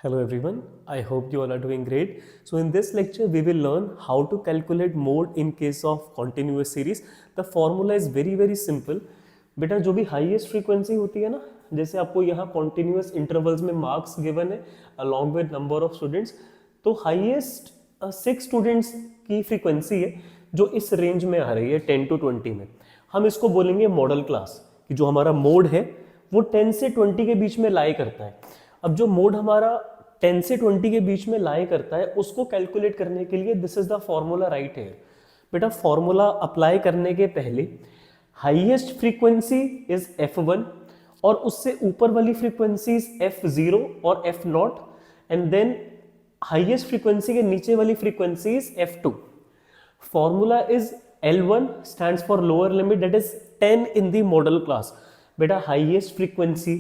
Hello everyone, I hope you all are doing great. So in this lecture we will learn how to calculate mode in case of continuous series. The formula is very simple. बेटा जो भी highest frequency होती है ना, जैसे आपको यहाँ continuous intervals में मार्क्स गिवन है along with number of students, तो हाईएस्ट 6 स्टूडेंट्स की फ्रीक्वेंसी है जो इस रेंज में आ रही है 10 to 20 में. हम इसको बोलेंगे मॉडल क्लास कि जो हमारा मोड है वो 10 से 20 के बीच में लाई करता है. अब जो मोड हमारा 10 से 20 के बीच में लाई करता है उसको कैलकुलेट करने के लिए this is the formula right here. बेटा फॉर्मूला अप्लाई करने के पहले हाईएस्ट फ्रीक्वेंसी इज f1 और उससे ऊपर वाली फ्रीक्वेंसी इज f0 और f0 and then highest frequency के नीचे वाली frequency is f2. Formula is L1 stands for lower limit that is 10 in the model class. बेटा हाईएस्ट फ्रीक्वेंसी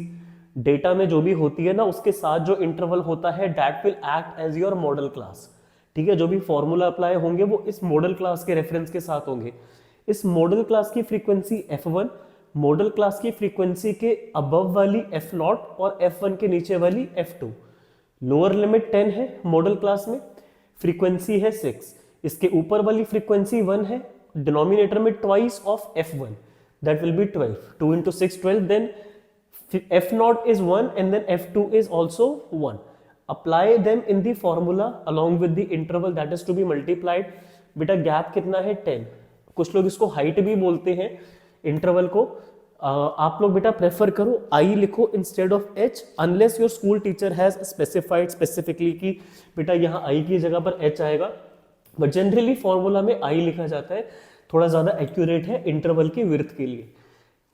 डेटा में जो भी होती है ना उसके साथ जो इंटरवल होता है that will act as your modal class. ठीक है, जो भी फॉर्मूला अप्लाई होंगे वो इस मॉडल क्लास के रेफरेंस के साथ होंगे. इस मॉडल क्लास की फ्रीक्वेंसी f1 मॉडल क्लास की फ्रीक्वेंसी के अबव वाली f0 और f1 के नीचे वाली f2. लोअर लिमिट 10 है मॉडल क्लास में, फ्रीक्वेंसी है 6. इसके ऊपर वाली फ्रीक्वेंसी 1 है, डिनोमिनेटर में twice of f1 that will be 12. 2 into 6 12. Then f0 is 1 and then f2 is also 1. Apply them in the formula along with the interval that is to be multiplied. बेटा gap कितना है 10. कुछ लोग इसको height भी बोलते हैं interval को. आप लोग बेटा प्रेफर करो आई लिखो instead of H unless your school teacher has specified specifically कि बेटा यहाँ आई की जगह पर एच आएगा, बट जनरली फॉर्मूला में आई लिखा जाता है. थोड़ा ज्यादा एक्यूरेट है इंटरवल की विड्थ के लिए.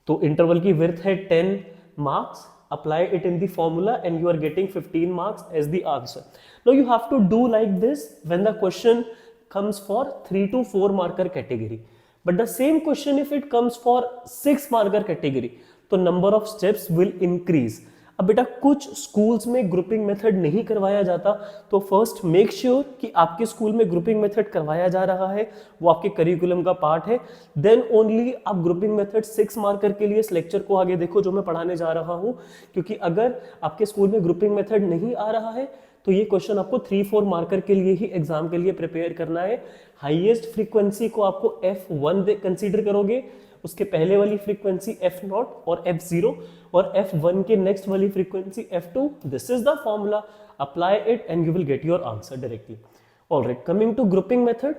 तो इंटरवल की विड्थ है 10 marks. Apply it in the formula and you are getting 15 marks as the answer. Now you have to do like this when the question comes for 3 to 4 marker category. But the same question if it comes for 6 marker category, तो number of steps will increase. अब बेटा कुछ schools में grouping method नहीं करवाया जाता, तो first make sure कि आपके स्कूल में ग्रुपिंग मेथड करवाया जा रहा है, वो आपके करिकुलम का पार्ट है. देन ओनली आप ग्रुपिंग मेथड 6 मार्कर के लिए इस लेक्चर को आगे देखो जो मैं पढ़ाने जा रहा हूं, क्योंकि अगर आपके स्कूल में ग्रुपिंग मेथड नहीं आ रहा है तो ये क्वेश्चन आपको 3-4 मार्कर के लिए ही एग्जाम के लिए प्रिपेयर करना है. हाईएस्ट फ्रीक्वेंसी को आपको f1 कंसीडर करोगे, उसके पहले वाली फ्रीक्वेंसी f0 और f0 और f1 के नेक्स्ट वाली frequency f2. This is the formula. Apply it and you will get your answer directly. Alright, coming to grouping method.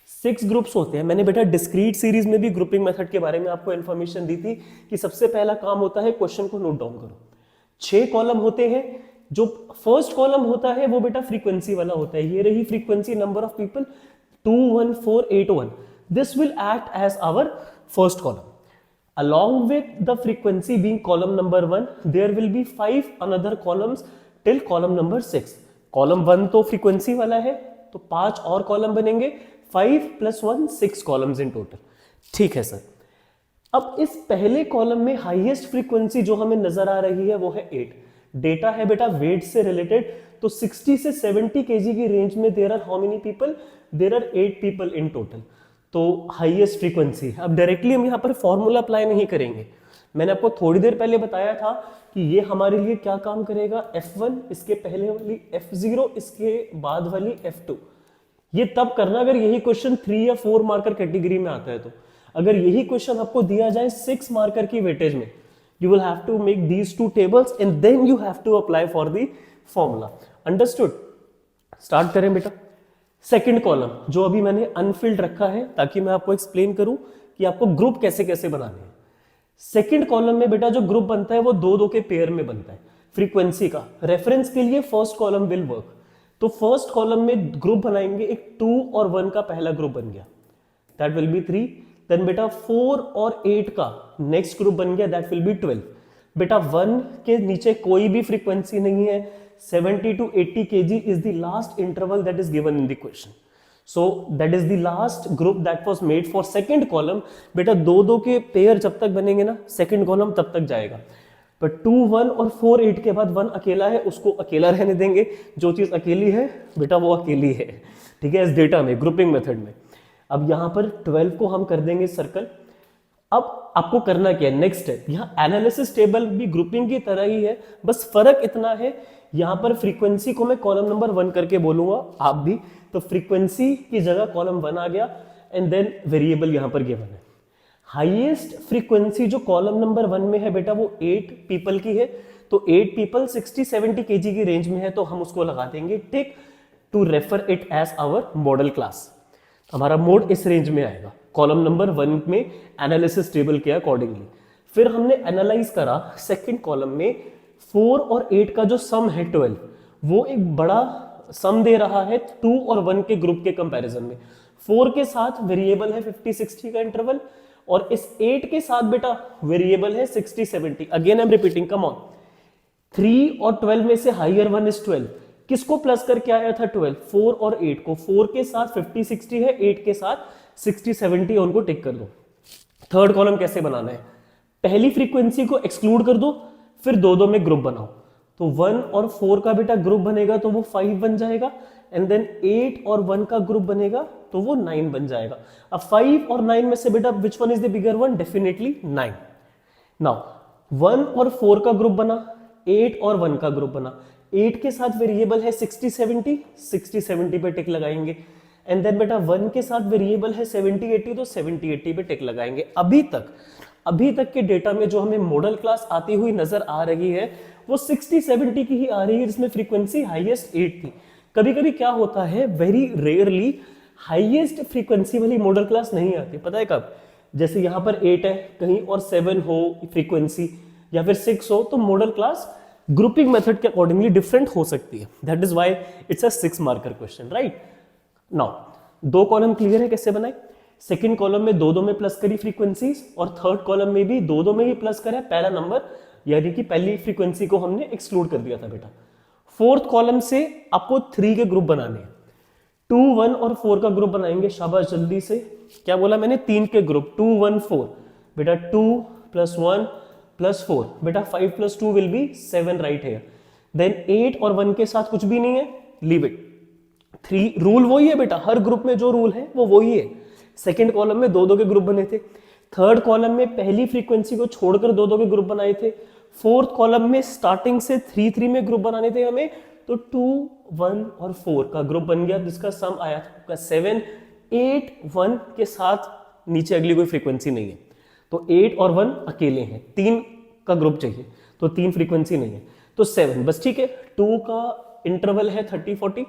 6 groups होते हैं. मैंने बेटा डिस्क्रीट सीरीज में भी ग्रुपिंग मेथड के बारे में आपको इंफॉर्मेशन दी थी कि सबसे पहला काम होता है क्वेश्चन को नोट डाउन करो. 6 कॉलम होते हैं. जो फर्स्ट कॉलम होता है वो बेटा फ्रीक्वेंसी वाला होता है. ये रही frequency, number of people 21481. This will act as our first column. Along with the frequency being column number 1, there will be 5 another columns till column number 6. Column 1 तो frequency वाला है, तो 5 और कॉलम बनेंगे. 5 + 1 6 columns in total. ठीक है sir. अब इस पहले कॉलम में हाईएस्ट फ्रीक्वेंसी जो हमें नजर आ रही है वो है 8. डेटा है बेटा वेट से रिलेटेड, तो 60 से 70 kg की रेंज में there are how many people? There are 8 people in total. तो हाईएस्ट फ्रीक्वेंसी. अब डायरेक्टली हम यहाँ पर फॉर्मूला अप्लाई नहीं करेंगे. मैंने आपको थोड़ी देर पहले बताया था कि ये हमारे लिए क्या काम करेगा. f1 इसके पहले वाली, f0 इसके बाद वाली, f2. ये तब करना अगर यही क्वेश्चन 3 या 4 मार्कर कैटेगरी में आता है. तो अगर यही क्वेश्चन आपको दिया जाए 6 मार्कर की वेटेज में, you will have to make these 2 tables and then you have to apply for the formula. Understood? Start करें बेटा. सेकंड कॉलम जो अभी मैंने अनफिल्ड रखा है ताकि मैं आपको एक्सप्लेन करूं कि आपको ग्रुप कैसे कैसे बनाने हैं. सेकंड कॉलम में बेटा जो ग्रुप बनता है वो 2-2 के पेयर में बनता है. फ्रीक्वेंसी का रेफरेंस के लिए फर्स्ट कॉलम विल वर्क. तो फर्स्ट कॉलम में ग्रुप बनाएंगे. एक 2 और 1 का पहला ग्रुप बन गया, दैट विल बी 3. देन बेटा 4 और 8 का नेक्स्ट ग्रुप बन गया, दैट विल बी 12. बेटा 1 के नीचे कोई भी फ्रीक्वेंसी नहीं है. 70 to 80 kg is the last interval that is given in the question. So that is the last group that was made for second column. बेटा 2-2 के पेयर जब तक बनेंगे ना सेकंड कॉलम तब तक जाएगा. पर 2 1 और 4 8 के बाद 1 अकेला है, उसको अकेला रहने देंगे. जो चीज अकेली है बेटा वो अकेली है. ठीक है, इस डेटा में ग्रुपिंग मेथड में. अब यहाँ पर 12 को हम कर देंगे सर्कल. अब आपको करना क्या है, नेक्स्ट स्टेप, यहाँ एनालिसिस टेबल भी ग्रुपिंग की तरह ही है, बस फर्क इतना है यहाँ पर फ्रीक्वेंसी को मैं कॉलम नंबर 1 करके बोलूंगा, आप भी, तो फ्रीक्वेंसी की जगह कॉलम 1 आ गया, एंड देन वेरिएबल यहाँ पर गिवन है। हाईएस्ट फ्रीक्वेंसी जो कॉलम नंबर 1 में है बेटा वो 8 पीपल की है, तो 8 पीपल 60-70 केजी की रेंज में है, तो हम उसको लगा देंगे tick to refer it as our modal class. हमारा मोड इस रेंज में आएगा कॉलम नंबर 1 में एनालिसिस टेबल के अकॉर्डिंगली। फिर हमने एनालाइज करा सेकंड कॉलम में 4 और 8 का जो सम है 12, वो एक बड़ा सम दे रहा है 2 और 1 के ग्रुप के कंपैरिजन में। 4 के साथ वेरिएबल है 50-60 का इंटरवल, और इस 8 के साथ बेटा वेरिएबल है 60-70। Again I am repeating, come on, 3 और 12 में से हायर वन इज 12, किसको प्लस करके आया था 12, 4 और 8 को, 4 के साथ 50-60 है, 8 के साथ 60-70, उनको टिक कर दो। थर्ड कॉलम कैसे बनाना है, पहली फ्रीक्वेंसी को एक्सक्लूड कर दो, फिर दो में ग्रुप बनाओ, तो 1 और 4 का बेटा ग्रुप बनेगा तो वो 5 बन जाएगा, एंड देन 8 और 1 का ग्रुप बनेगा तो वो 9 बन जाएगा। अब 5 और 9 में से बेटा which one is the bigger one, definitely 9। Now 1 और 4 का ग्रुप बना, 8 और 1 का ग्रुप बना, 8 के साथ वेरिएबल है 60-70, 60-70 पे टिक लगाएंगे, एंड देन बेटा 1 के साथ वेरिएबल है 70-80, तो 70-80 पे टिक लगाएंगे। अभी तक के डेटा में जो हमें मॉडल क्लास आती हुई नजर आ रही है वो 60-70 की ही आ रही है, जिसमें फ्रीक्वेंसी हाईएस्ट 8 थी। कभी कभी क्या होता है, वेरी रेयरली हाईएस्ट फ्रीक्वेंसी वाली मॉडल क्लास नहीं आती, पता है कब, जैसे यहाँ पर 8 है, कहीं और 7 हो फ्रीक्वेंसी, या फिर 6 हो, तो मॉडल क्लास ग्रुपिंग मेथड के अकॉर्डिंगली डिफरेंट हो सकती है। That is why it's a 6 marker question, right. Now 2 column clear है कैसे बनाए, सेकंड कॉलम में दो में प्लस करी फ्रीक्वेंसीज, और थर्ड कॉलम में भी दो में ही प्लस करा पहला नंबर, यानी कि पहली फ्रीक्वेंसी को हमने एक्सक्लूड कर दिया था बेटा। फोर्थ कॉलम से आपको 3 के ग्रुप बनाने हैं, 2, 1 और 4 का ग्रुप बनाएंगे, शाबाश जल्दी से। क्या बोला मैंने, 3 के ग्रुप, 2, 1, 4, बेटा 2 + 1 + 4, बेटा 5 + 2 विल बी 7, राइट है। देन 8 और 1 के साथ कुछ भी नहीं है, लीव इट। 3 रूल वही है बेटा, हर ग्रुप में जो रूल है वो वही है। सेकेंड कॉलम में दो के ग्रुप बने थे, थर्ड कॉलम में पहली फ्रीक्वेंसी को छोड़कर दो के ग्रुप बनाए थे, फोर्थ कॉलम में स्टार्टिंग से 3 में ग्रुप बनाने थे हमें, तो 2, 1 और 4 का ग्रुप बन गया, जिसका सम आया था 7। 8, 1 के साथ नीचे अगली कोई फ्रीक्वेंसी नहीं है, तो 8 और 1 अकेले हैं, 3 का ग्रुप चाहिए, तो 3 फ्रीक्वेंसी नहीं है, तो 7 बस, ठीक है। 2 का इंटरवल है 30-40,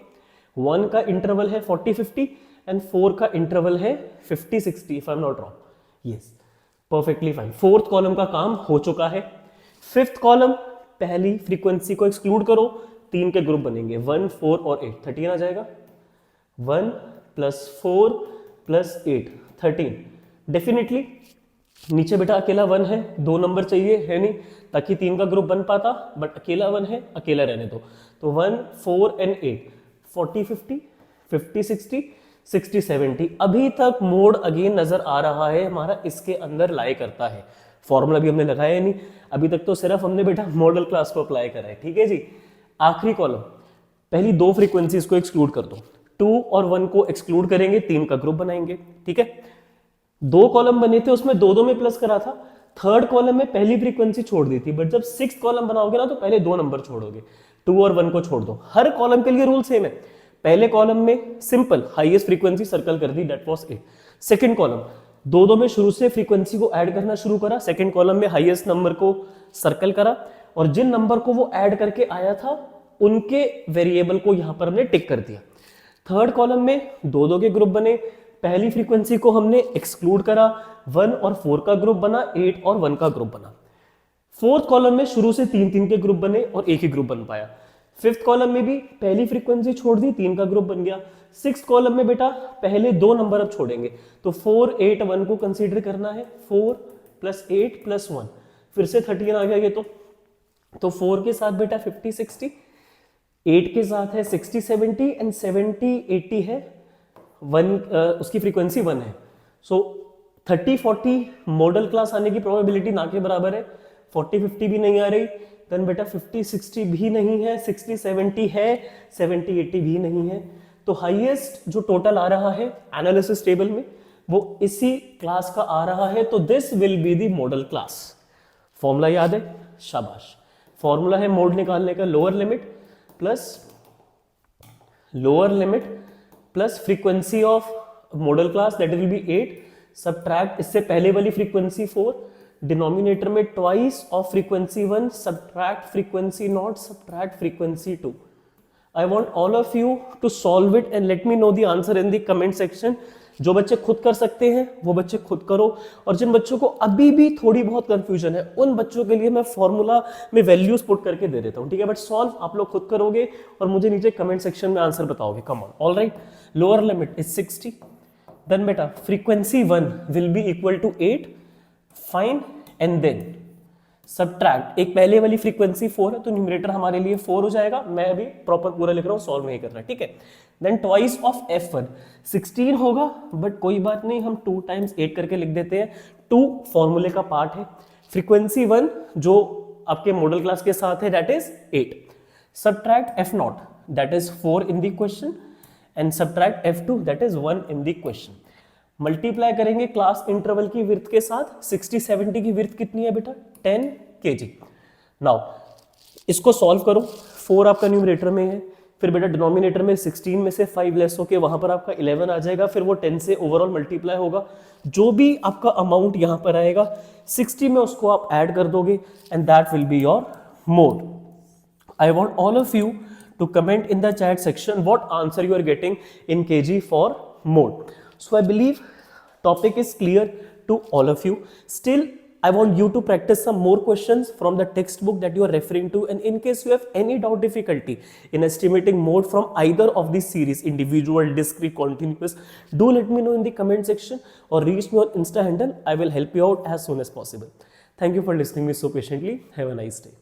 1 का इंटरवल है 40-50, एंड 4 का इंटरवल है 50-60, if I am not wrong. Yes, perfectly fine. Fourth column का काम हो चुका है। फिफ्थ कॉलम, पहली फ्रीक्वेंसी को एक्सक्लूड करो, 3 के ग्रुप बनेंगे, 1, 4 और 8, 13 आ जाएगा। 1 + 4 + 8, 13। डेफिनेटली नीचे बेटा अकेला 1 है, 2 नंबर चाहिए, है नहीं, ताकि 3 का ग्रुप बन पाता, बट अकेला 1 है, अकेला रहने दो। तो 1, 4 एंड 8, 40-50, 50-60, 60-70। अभी तक मोड अगेन नजर आ रहा है हमारा, इसके अंदर लाई करता है। फॉर्मूला भी हमने लगाया नहीं, अभी तक तो सिर्फ हमने बेटा मॉडल क्लास को अप्लाई करा है, ठीक है जी। आखिरी कॉलम, पहली 2 फ्रीक्वेंसीज को एक्सक्लूड कर दो, 2 और 1 को एक्सक्लूड करेंगे, 3 का ग्रुप बनाएंगे, ठीक है। 2 कॉलम बने थे, उसमें दो में प्लस करा था, थर्ड कॉलम में पहली फ्रीक्वेंसी छोड़ दी थी, बट जब 6th कॉलम बनाओगे ना तो पहले 2 नंबर छोड़ोगे, 2 और 1 को छोड़ दो। हर कॉलम के लिए रूल सेम है। पहले कॉलम में सिंपल हाईएस्ट फ्रीक्वेंसी सर्कल कर दी, दैट वाज 8। सेकंड कॉलम, दो में शुरू से फ्रीक्वेंसी को ऐड करना शुरू करा, सेकंड कॉलम में हाईएस्ट नंबर को सर्कल करा, और जिन नंबर को वो ऐड करके आया था उनके वेरिएबल को यहां पर हमने टिक कर दिया। थर्ड कॉलम में दो के ग्रुप बने, पहली फ्रीक्वेंसी को हमने एक्सक्लूड करा, 1 और 4 का ग्रुप बना, 8 और 1 का ग्रुप बना। फोर्थ कॉलम में शुरू से 3 के ग्रुप बने और एक ही ग्रुप बन पाया। फिफ्थ कॉलम में भी पहली फ्रीक्वेंसी छोड़ दी, 3 का ग्रुप बन गया। सिक्स्थ कॉलम में बेटा पहले 2 नंबर अब छोड़ेंगे, तो 4, 8, 1 को कंसीडर करना है, 4 + 8 + 1, फिर से 13 आ गया ये तो 4 के साथ बेटा 50-60, 8 के साथ है 60-70 एंड 70-80 है, 1 उसकी फ्रीक्वेंसी 1 है। सो 30-40 मॉडल क्लास आने की प्रोबेबिलिटी ना के बराबर है, 40-50 भी नहीं आ रही, देन बेटा 50-60 भी नहीं है, 60-70 है, 70-80 भी नहीं है। तो हाईएस्ट जो टोटल आ रहा है एनालिसिस टेबल में वो इसी क्लास का आ रहा है, तो this will be the model class. Formula याद है? शाबाश। फॉर्मूला है मोड निकालने का, lower limit plus frequency of model class that will B 8, subtract इससे पहले वाली फ्रीक्वेंसी 4, डिनोमिनेटर में twice of frequency 1, subtract frequency not, subtract frequency 2। I want all of you to solve it and let me know the answer in the comment section। जो बच्चे खुद कर सकते हैं वो बच्चे खुद करो, और जिन बच्चों को अभी भी थोड़ी बहुत कंफ्यूजन है उन बच्चों के लिए मैं फॉर्मूला में वैल्यूज पुट करके दे देता हूं, ठीक है? बट सॉल्व आप लोग खुद करोगे और मुझे नीचे कमेंट सेक्शन में आंसर बताओगे। Come on, alright. Lower limit is 60, then बेटा frequency 1 will be equal to 8, fine, and then subtract, एक पहले वाली फ्रीक्वेंसी 4 है तो न्यूमरेटर हमारे लिए 4 हो जाएगा, मैं अभी प्रॉपर पूरा लिख रहा हूँ, सॉल्व नहीं कर रहा, ठीक है? देन ट्वाइस ऑफ f1 16 होगा, बट कोई बात नहीं, हम 2 टाइम्स 8 करके लिख देते हैं। 2 फॉर्मूले का पार्ट है, फ्रीक्वेंसी 1 जो आपके मॉडल क्लास के साथ है that is 8, subtract f0 that is 4 in the question, and subtract f2 that is 1 in the question. Multiply करेंगे क्लास इंटरवल की विड्थ के साथ, 60 70 की विड्थ कितनी है बेटा? 10 kg। नाउ इसको सॉल्व करो, 4 आपका न्यूमरेटर में है, फिर बेटा डिनोमिनेटर में 16 में से 5 लेस होके वहां पर आपका 11 आ जाएगा, फिर वो 10 से ओवरऑल मल्टीप्लाई होगा, जो भी आपका अमाउंट यहां पर आएगा 60 में उसको आप ऐड कर दोगे, and that will be your mode. I want all of you to comment in the chat section what answer you are getting in kg for mode. So I believe topic is clear to all of you. Still I want you to practice some more questions from the textbook that you are referring to, and in case you have any doubt, difficulty in estimating mode from either of these series, individual, discrete, continuous, do let me know in the comment section or reach me on Insta handle. I will help you out as soon as possible. Thank you for listening me so patiently. Have a nice day.